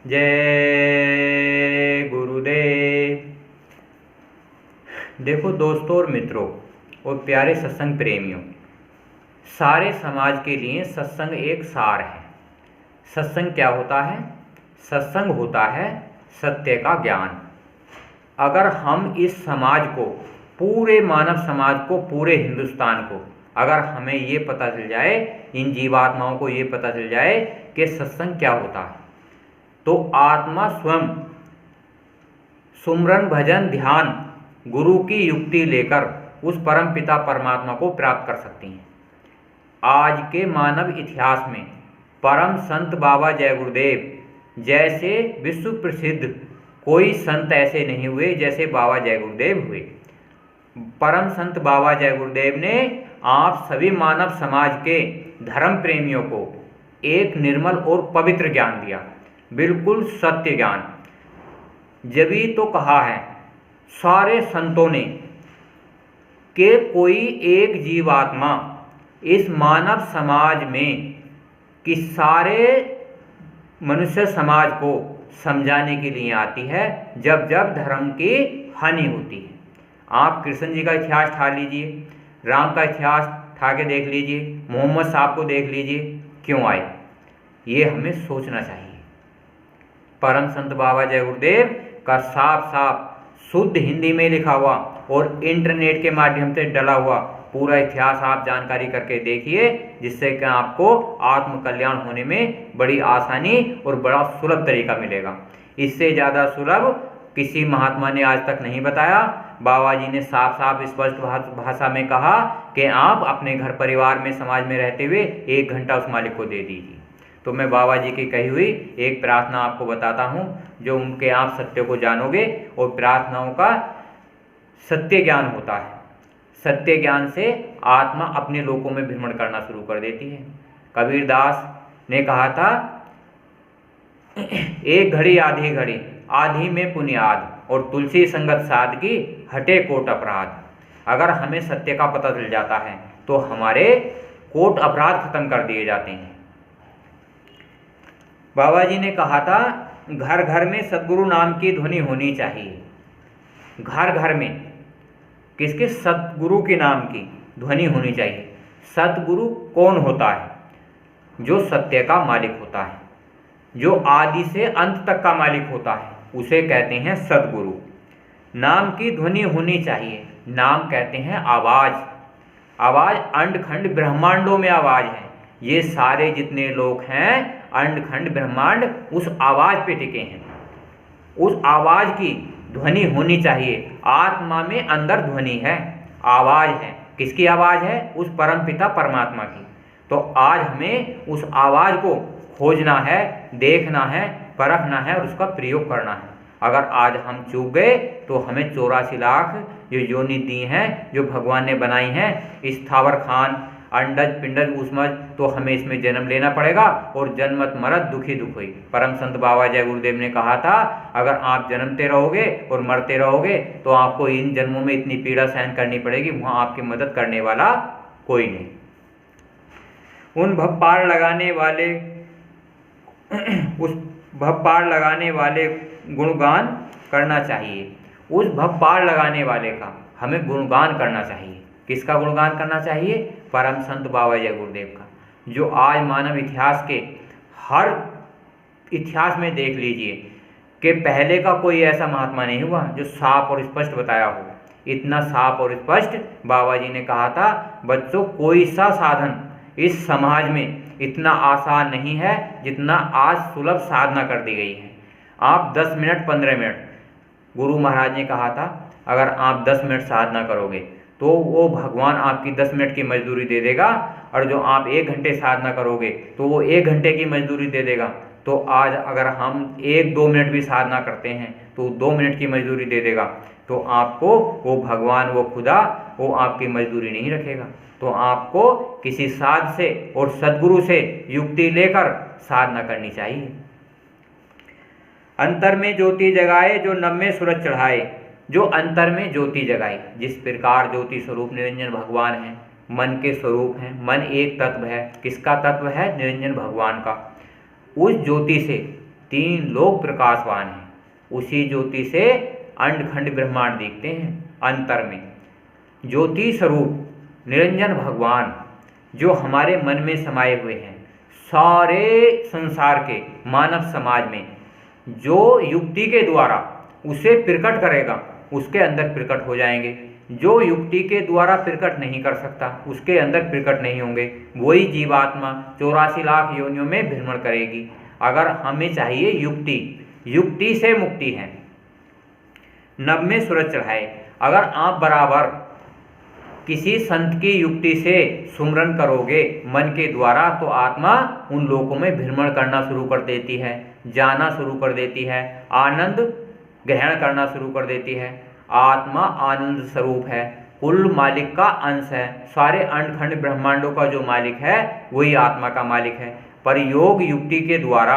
जय गुरुदेव। देखो दोस्तों और मित्रों और प्यारे सत्संग प्रेमियों, सारे समाज के लिए सत्संग एक सार है। सत्संग क्या होता है? सत्संग होता है सत्य का ज्ञान। अगर हम इस समाज को, पूरे मानव समाज को, पूरे हिंदुस्तान को, अगर हमें ये पता चल जाए, इन जीवात्माओं को ये पता चल जाए कि सत्संग क्या होता है, तो आत्मा स्वयं सुमरन भजन ध्यान गुरु की युक्ति लेकर उस परम पिता परमात्मा को प्राप्त कर सकती हैं। आज के मानव इतिहास में परम संत बाबा जय गुरुदेव जैसे विश्व प्रसिद्ध कोई संत ऐसे नहीं हुए जैसे बाबा जय गुरुदेव हुए। परम संत बाबा जय गुरुदेव ने आप सभी मानव समाज के धर्म प्रेमियों को एक निर्मल और पवित्र ज्ञान दिया, बिल्कुल सत्य ज्ञान। जभी तो कहा है सारे संतों ने कि कोई एक जीवात्मा इस मानव समाज में कि सारे मनुष्य समाज को समझाने के लिए आती है जब जब धर्म की हानि होती है। आप कृष्ण जी का इतिहास ठा लीजिए, राम का इतिहास ठा के देख लीजिए, मोहम्मद साहब को देख लीजिए, क्यों आए, ये हमें सोचना चाहिए। परम संत बाबा जय गुरुदेव का साफ साफ शुद्ध हिंदी में लिखा हुआ और इंटरनेट के माध्यम से डला हुआ पूरा इतिहास आप जानकारी करके देखिए, जिससे कि आपको आत्म कल्याण होने में बड़ी आसानी और बड़ा सुलभ तरीका मिलेगा। इससे ज़्यादा सुलभ किसी महात्मा ने आज तक नहीं बताया। बाबा जी ने साफ साफ स्पष्ट भाषा में कहा कि आप अपने घर परिवार में समाज में रहते हुए 1 घंटा उस मालिक को दे दीजिए। तो मैं बाबा जी की कही हुई एक प्रार्थना आपको बताता हूँ, जो उनके आप सत्य को जानोगे। और प्रार्थनाओं का सत्य ज्ञान होता है। सत्य ज्ञान से आत्मा अपने लोकों में भ्रमण करना शुरू कर देती है। कबीरदास ने कहा था, एक घड़ी आधी घड़ी आधी में पुनियाद, और तुलसी संगत सादगी हटे कोट अपराध। अगर हमें सत्य का पता चल जाता है तो हमारे कोट अपराध खत्म कर दिए जाते हैं। बाबा जी ने कहा था, घर घर में सद्गुरु नाम की ध्वनि होनी चाहिए। घर घर में किसके? सतगुरु के नाम की ध्वनि होनी चाहिए। सतगुरु कौन होता है? जो सत्य का मालिक होता है, जो आदि से अंत तक का मालिक होता है, उसे कहते हैं सतगुरु। नाम की ध्वनि होनी चाहिए। नाम कहते हैं आवाज़। आवाज़ अंड खंड ब्रह्मांडों में आवाज़ है। ये सारे जितने लोग हैं अंड खंड ब्रह्मांड उस आवाज़ पे टिके हैं। उस आवाज़ की ध्वनि होनी चाहिए। आत्मा में अंदर ध्वनि है, आवाज़ है। किसकी आवाज़ है? उस परम पिता परमात्मा की। तो आज हमें उस आवाज़ को खोजना है, देखना है, परखना है और उसका प्रयोग करना है। अगर आज हम चूक गए तो हमें 84 लाख जो योनि दी हैं, जो भगवान ने बनाई हैं, स्थावर खान अंडज पिंडज ऊष्मज, तो हमें इसमें जन्म लेना पड़ेगा। और जन्मत मरत दुखी दुख हुई। परम संत बाबा जय गुरुदेव ने कहा था, अगर आप जन्मते रहोगे और मरते रहोगे तो आपको इन जन्मों में इतनी पीड़ा सहन करनी पड़ेगी, वहाँ आपकी मदद करने वाला कोई नहीं। उन भवपार लगाने वाले उस भवपार लगाने वाले गुणगान करना चाहिए। उस भवपार लगाने वाले का हमें गुणगान करना चाहिए। किसका गुणगान करना चाहिए? परम संत बाबा जय गुरुदेव का, जो आज मानव इतिहास के हर इतिहास में देख लीजिए कि पहले का कोई ऐसा महात्मा नहीं हुआ जो साफ और स्पष्ट बताया हो। इतना साफ और स्पष्ट बाबा जी ने कहा था, बच्चों कोई सा साधन इस समाज में इतना आसान नहीं है जितना आज सुलभ साधना कर दी गई है। आप 10 मिनट 15 मिनट, गुरु महाराज ने कहा था, अगर आप 10 मिनट साधना करोगे तो वो भगवान आपकी 10 मिनट की मजदूरी दे देगा, और जो आप 1 घंटे साधना करोगे तो वो 1 घंटे की मजदूरी दे देगा। तो आज अगर हम 1-2 मिनट भी साधना करते हैं तो 2 मिनट की मजदूरी दे देगा। तो आपको वो भगवान, वो खुदा, वो आपकी मजदूरी नहीं रखेगा। तो आपको किसी साध से और सद्गुरु से युक्ति लेकर साधना करनी चाहिए। अंतर में ज्योति जगाए जो नभ में सूरज चढ़ाए। जो अंतर में ज्योति जगाए, जिस प्रकार ज्योति स्वरूप निरंजन भगवान है, मन के स्वरूप हैं। मन एक तत्व है। किसका तत्व है? निरंजन भगवान का। उस ज्योति से तीन लोक प्रकाशवान हैं। उसी ज्योति से अंड खंड ब्रह्मांड दिखते हैं। अंतर में ज्योति स्वरूप निरंजन भगवान जो हमारे मन में समाये हुए हैं, सारे संसार के मानव समाज में जो युक्ति के द्वारा उसे प्रकट करेगा उसके अंदर प्रकट हो जाएंगे। जो युक्ति के द्वारा प्रकट नहीं कर सकता उसके अंदर प्रकट नहीं होंगे। वही जीवात्मा 84 लाख योनियों में भ्रमण करेगी। अगर हमें चाहिए युक्ति, युक्ति से मुक्ति है। नभ में सूरज चढ़ाए, अगर आप बराबर किसी संत की युक्ति से सुमरन करोगे मन के द्वारा तो आत्मा उन लोकों में भ्रमण करना शुरू कर देती है, जाना शुरू कर देती है, आनंद ग्रहण करना शुरू कर देती है। आत्मा आनंद स्वरूप है, कुल मालिक का अंश है। सारे अंडखंड ब्रह्मांडों का जो मालिक है वही आत्मा का मालिक है। पर योग युक्ति के द्वारा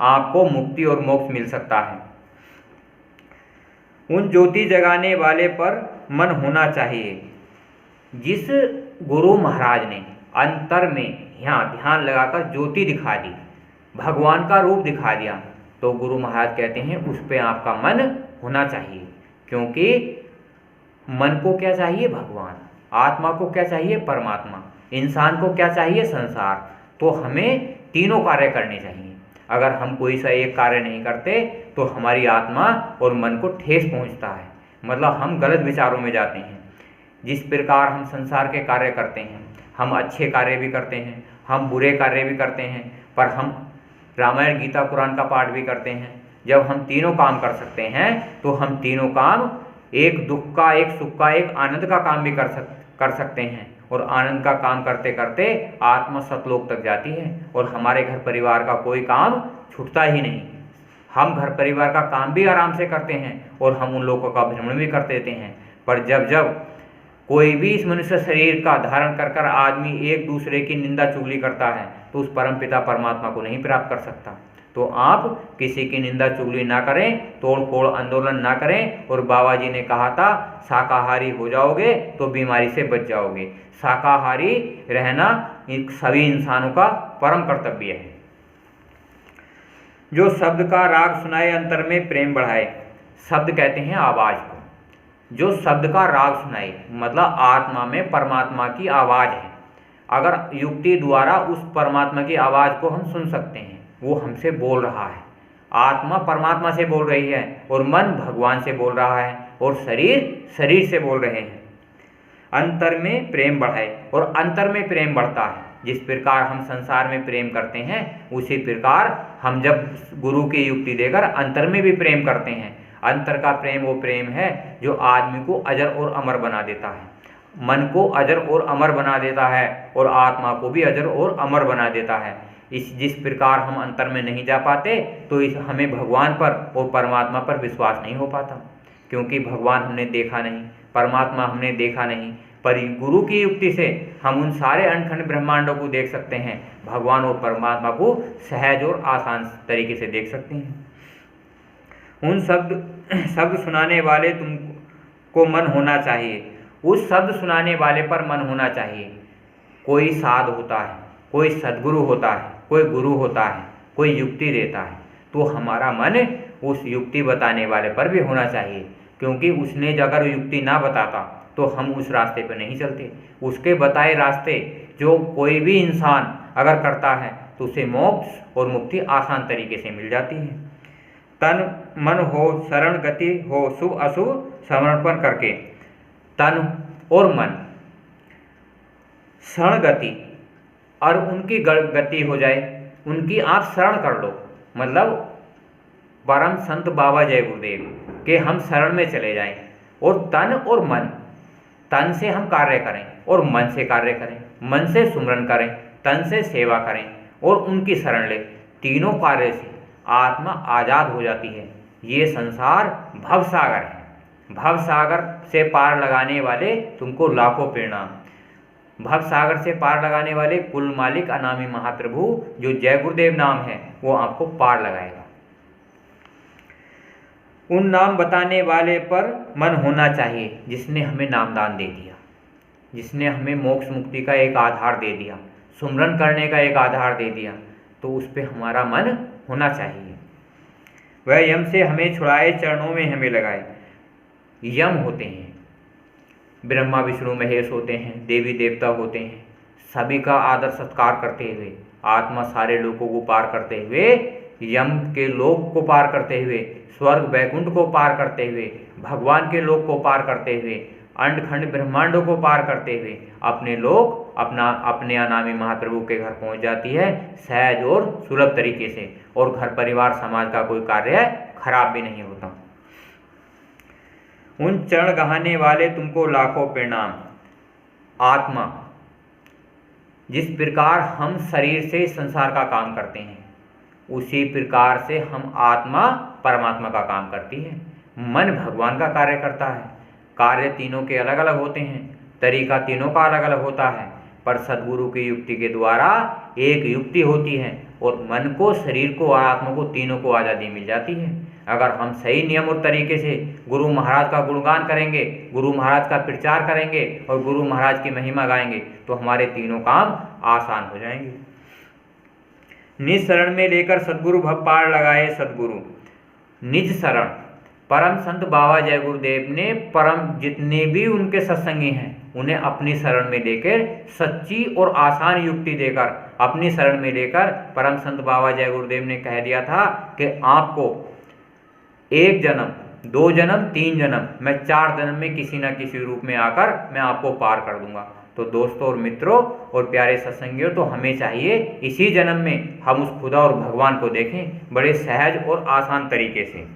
आपको मुक्ति और मोक्ष मिल सकता है। उन ज्योति जगाने वाले पर मन होना चाहिए। जिस गुरु महाराज ने अंतर में यहाँ ध्यान लगाकर ज्योति दिखा दी, भगवान का रूप दिखा दिया, तो गुरु महाराज कहते हैं उस पर आपका मन होना चाहिए। क्योंकि मन को क्या चाहिए? भगवान। आत्मा को क्या चाहिए? परमात्मा। इंसान को क्या चाहिए? संसार। तो हमें तीनों कार्य करने चाहिए। अगर हम कोई सा एक कार्य नहीं करते तो हमारी आत्मा और मन को ठेस पहुंचता है, मतलब हम गलत विचारों में जाते हैं। जिस प्रकार हम संसार के कार्य करते हैं, हम अच्छे कार्य भी करते हैं, हम बुरे कार्य भी करते हैं, पर हम रामायण गीता कुरान का पाठ भी करते हैं। जब हम तीनों काम कर सकते हैं तो हम तीनों काम, एक दुख का, एक सुख का, एक आनंद का काम भी कर सकते हैं। और आनंद का काम करते करते आत्मा सतलोक तक जाती है और हमारे घर परिवार का कोई काम छूटता ही नहीं। हम घर परिवार का काम भी आराम से करते हैं और हम उन लोगों का भ्रमण भी कर देते हैं। पर जब जब कोई भी इस मनुष्य शरीर का धारण कर कर आदमी एक दूसरे की निंदा चुगली करता है तो उस परमपिता परमात्मा को नहीं प्राप्त कर सकता। तो आप किसी की निंदा चुगली ना करें, तोड़ फोड़ आंदोलन ना करें। और बाबा जी ने कहा था शाकाहारी हो जाओगे तो बीमारी से बच जाओगे। शाकाहारी रहना सभी इंसानों का परम कर्तव्य है। जो शब्द का राग सुनाए अंतर में प्रेम बढ़ाए। शब्द कहते हैं आवाज़ को। जो शब्द का राग सुनाए मतलब आत्मा में परमात्मा की आवाज़ है। अगर युक्ति द्वारा उस परमात्मा की आवाज़ को हम सुन सकते हैं, वो हमसे बोल रहा है। आत्मा परमात्मा से बोल रही है और मन भगवान से बोल रहा है और शरीर से बोल रहे हैं। अंतर में प्रेम बढ़ाए, और अंतर में प्रेम बढ़ता है। जिस प्रकार हम संसार में प्रेम करते हैं उसी प्रकार हम जब गुरु की युक्ति देकर अंतर में भी प्रेम करते हैं। अंतर का प्रेम वो प्रेम है जो आदमी को अजर और अमर बना देता है, मन को अजर और अमर बना देता है और आत्मा को भी अजर और अमर बना देता है। जिस प्रकार हम अंतर में नहीं जा पाते तो हमें भगवान पर और परमात्मा पर विश्वास नहीं हो पाता, क्योंकि भगवान हमने देखा नहीं, परमात्मा हमने देखा नहीं। पर गुरु की युक्ति से हम उन सारे अनखंड ब्रह्मांडों को देख सकते हैं, भगवान और परमात्मा को सहज और आसान तरीके से देख सकते हैं। उन शब्द सुनाने वाले तुमको मन होना चाहिए। उस शब्द सुनाने वाले पर मन होना चाहिए। कोई साध होता है, कोई सद्गुरु होता है, कोई गुरु होता है, कोई युक्ति देता है, तो हमारा मन उस युक्ति बताने वाले पर भी होना चाहिए। क्योंकि उसने अगर युक्ति ना बताता तो हम उस रास्ते पर नहीं चलते। उसके बताए रास्ते जो कोई भी इंसान अगर करता है तो उसे मोक्ष और मुक्ति आसान तरीके से मिल जाती है। तन मन हो शरण गति हो शुभ अशुभ समर्पण करके। तन और मन शरण गति, और उनकी गति हो जाए, उनकी आप शरण कर लो। मतलब परम संत बाबा जय गुरुदेव के हम शरण में चले जाएं। और तन और मन, तन से हम कार्य करें और मन से कार्य करें, मन से सुमरन करें, तन से सेवा करें और उनकी शरण लें। तीनों कार्य से आत्मा आज़ाद हो जाती है। ये संसार भवसागर है। भवसागर से पार लगाने वाले तुमको लाखों प्रणाम। भवसागर से पार लगाने वाले कुल मालिक अनामी महाप्रभु जो जय गुरुदेव नाम है वो आपको पार लगाएगा। उन नाम बताने वाले पर मन होना चाहिए जिसने हमें नामदान दे दिया, जिसने हमें मोक्ष मुक्ति का एक आधार दे दिया, सुमरन करने का एक आधार दे दिया, तो उस पर हमारा मन होना चाहिए। वह यम से हमें छुड़ाए, चरणों में हमें लगाए। यम होते हैं, ब्रह्मा विष्णु महेश होते हैं, देवी देवता होते हैं, सभी का आदर सत्कार करते हुए, आत्मा सारे लोगों को पार करते हुए, यम के लोक को पार करते हुए, स्वर्ग वैकुंठ को पार करते हुए, भगवान के लोक को पार करते हुए, अंडखंड ब्रह्मांडों को पार करते हुए अपने लोक अपने अनामी महाप्रभु के घर पहुंच जाती है, सहज और सुलभ तरीके से, और घर परिवार समाज का कोई कार्य खराब भी नहीं होता। उन चरण गहाने वाले तुमको लाखों प्रणाम। आत्मा, जिस प्रकार हम शरीर से संसार का काम करते हैं, उसी प्रकार से हम आत्मा परमात्मा का काम करती है। मन भगवान का कार्य करता है। कार्य तीनों के अलग अलग होते हैं, तरीका तीनों का अलग अलग होता है, पर सद्गुरु की युक्ति के द्वारा एक युक्ति होती है और मन को, शरीर को और आत्मा को, तीनों को आज़ादी मिल जाती है। अगर हम सही नियम और तरीके से गुरु महाराज का गुणगान करेंगे, गुरु महाराज का प्रचार करेंगे और गुरु महाराज की महिमा गाएंगे, तो हमारे तीनों काम आसान हो जाएंगे। निज शरण में लेकर सद्गुरु भव पार लगाए सद्गुरु। निज शरण, परम संत बाबा जय गुरुदेव ने जितने भी उनके सत्संगी हैं उन्हें अपनी शरण में लेकर, सच्ची और आसान युक्ति देकर, अपनी शरण में लेकर, परम संत बाबा जय गुरुदेव ने कह दिया था कि आपको 1 जन्म, 2 जन्म, 3 जन्म, मैं 4 जन्म में किसी न किसी रूप में आकर मैं आपको पार कर दूंगा। तो दोस्तों और मित्रों और प्यारे सत्संगियों, तो हमें चाहिए इसी जन्म में हम उस खुदा और भगवान को देखें बड़े सहज और आसान तरीके से।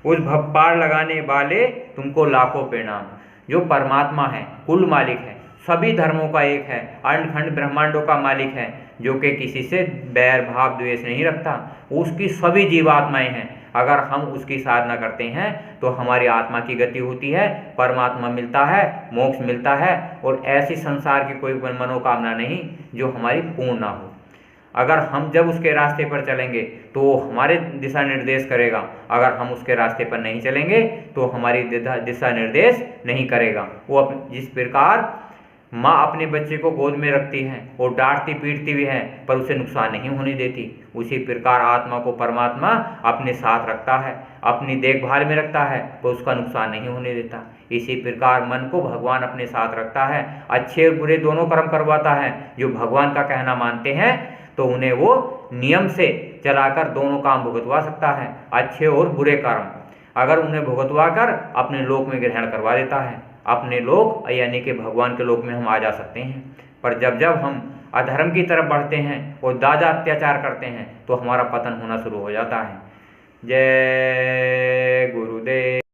उस भव पार लगाने वाले तुमको लाखों प्रणाम। जो परमात्मा है, कुल मालिक है, सभी धर्मों का एक है, अंडखंड ब्रह्मांडों का मालिक है, जो कि किसी से बैर भाव द्वेष नहीं रखता, उसकी सभी जीवात्माएं हैं। अगर हम उसकी साधना करते हैं तो हमारी आत्मा की गति होती है, परमात्मा मिलता है, मोक्ष मिलता है, और ऐसी संसार की कोई मनोकामना नहीं जो हमारी पूर्ण ना हो। अगर हम जब उसके रास्ते पर चलेंगे तो वो हमारे दिशा निर्देश करेगा, अगर हम उसके रास्ते पर नहीं चलेंगे तो हमारी दिशा निर्देश नहीं करेगा। वो जिस प्रकार माँ अपने बच्चे को गोद में रखती है और डांटती पीटती भी है पर उसे नुकसान नहीं होने देती, उसी प्रकार आत्मा को परमात्मा अपने साथ रखता है, अपनी देखभाल में रखता है, तो उसका नुकसान नहीं होने देता। इसी प्रकार मन को भगवान अपने साथ रखता है, अच्छे और बुरे दोनों कर्म करवाता है। जो भगवान का कहना मानते हैं तो उन्हें वो नियम से चलाकर दोनों काम भुगतवा सकता है, अच्छे और बुरे कर्म। अगर उन्हें भुगतवा कर अपने लोक में ग्रहण करवा देता है, अपने लोक यानी कि भगवान के लोक में हम आ जा सकते हैं। पर जब जब हम अधर्म की तरफ बढ़ते हैं और दादा अत्याचार करते हैं तो हमारा पतन होना शुरू हो जाता है। जय